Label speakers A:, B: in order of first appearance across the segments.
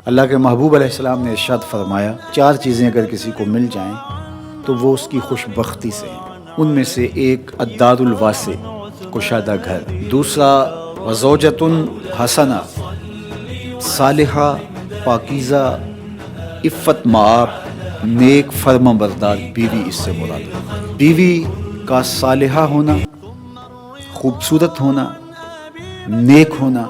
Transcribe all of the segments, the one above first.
A: اللہ کے محبوب علیہ السلام نے ارشاد فرمایا 4 چیزیں اگر کسی کو مل جائیں تو وہ اس کی خوش بختی سے ہیں۔ ان میں سے ایک الدار الواسع، کشادہ گھر، دوسرا وزوجۃ حسنہ، صالحہ، پاکیزہ، عفت مآب، نیک فرما بردار بیوی، اس سے مراد ہے بیوی کا صالحہ ہونا، خوبصورت ہونا، نیک ہونا،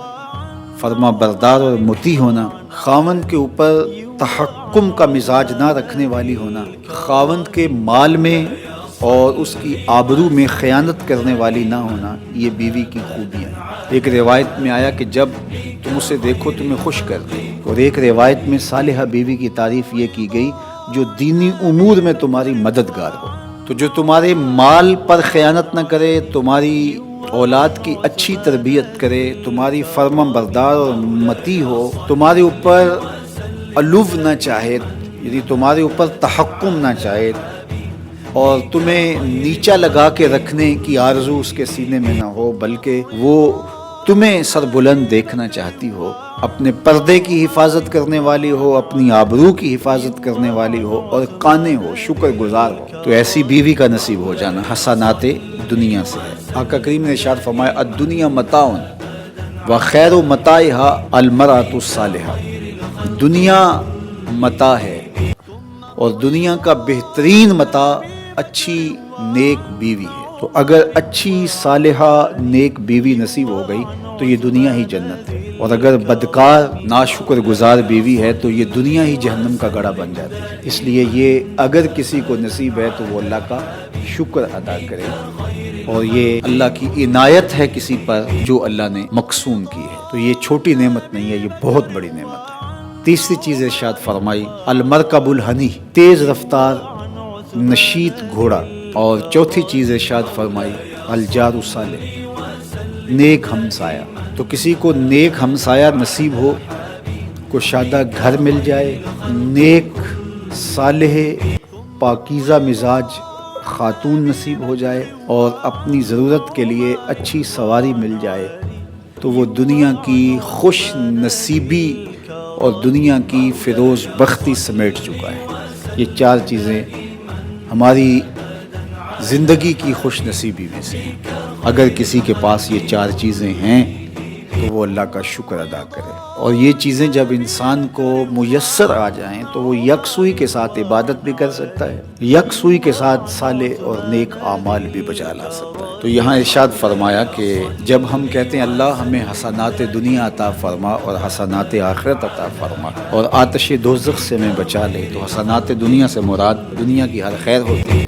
A: فرما بردار اور مطیع ہونا، خاوند کے اوپر تحکم کا مزاج نہ رکھنے والی ہونا، خاوند کے مال میں اور اس کی آبرو میں خیانت کرنے والی نہ ہونا، یہ بیوی کی خوبیاں ہیں۔ ایک روایت میں آیا کہ جب تم اسے دیکھو تمہیں خوش کر دے، اور ایک روایت میں صالحہ بیوی کی تعریف یہ کی گئی جو دینی امور میں تمہاری مددگار ہو، تو جو تمہارے مال پر خیانت نہ کرے، تمہاری اولاد کی اچھی تربیت کرے، تمہاری فرما بردار اور مطیع ہو، تمہارے اوپر علو نہ چاہے، یعنی تمہارے اوپر تحکم نہ چاہے، اور تمہیں نیچا لگا کے رکھنے کی آرزو اس کے سینے میں نہ ہو، بلکہ وہ تمہیں سربلند دیکھنا چاہتی ہو، اپنے پردے کی حفاظت کرنے والی ہو، اپنی آبرو کی حفاظت کرنے والی ہو، اور قانے ہو، شکر گزار ہو، تو ایسی بیوی کا نصیب ہو جانا حسنات دنیا سے ہے۔ آقا کریم نے ارشاد فرمایا الدنیا متاع وخیر متاعها المرأة الصالحہ، دنیا متاع ہے اور دنیا کا بہترین متاع اچھی نیک بیوی ہے۔ تو اگر اچھی صالحہ نیک بیوی نصیب ہو گئی تو یہ دنیا ہی جنت ہے، اور اگر بدکار ناشکر گزار بیوی ہے تو یہ دنیا ہی جہنم کا گڑھا بن جاتی ہے۔ اس لیے یہ اگر کسی کو نصیب ہے تو وہ اللہ کا شکر ادا کرے، اور یہ اللہ کی عنایت ہے کسی پر جو اللہ نے مقسوم کی ہے، تو یہ چھوٹی نعمت نہیں ہے، یہ بہت بڑی نعمت ہے۔ تیسری چیز ارشاد فرمائی المرکب الحنی، تیز رفتار نشیط گھوڑا، اور چوتھی چیز ارشاد فرمائی الجار الصالح، نیک ہمسایہ۔ تو کسی کو نیک ہمسایہ نصیب ہو، کشادہ گھر مل جائے، نیک صالح پاکیزہ مزاج خاتون نصیب ہو جائے، اور اپنی ضرورت کے لیے اچھی سواری مل جائے، تو وہ دنیا کی خوش نصیبی اور دنیا کی فیروز بختی سمیٹ چکا ہے۔ یہ 4 چیزیں ہماری زندگی کی خوش نصیبی میں سے ہیں۔ اگر کسی کے پاس یہ 4 چیزیں ہیں تو وہ اللہ کا شکر ادا کرے، اور یہ چیزیں جب انسان کو میسر آ جائیں تو وہ یکسوئی کے ساتھ عبادت بھی کر سکتا ہے، یکسوئی کے ساتھ صالح اور نیک اعمال بھی بچا لا سکتا ہے۔ تو یہاں ارشاد فرمایا کہ جب ہم کہتے ہیں اللہ ہمیں حسنات دنیا عطا فرما اور حسنات آخرت عطا فرما اور آتش دوزخ سے ہمیں بچا لے، تو حسنات دنیا سے مراد دنیا کی ہر خیر ہوتی ہے،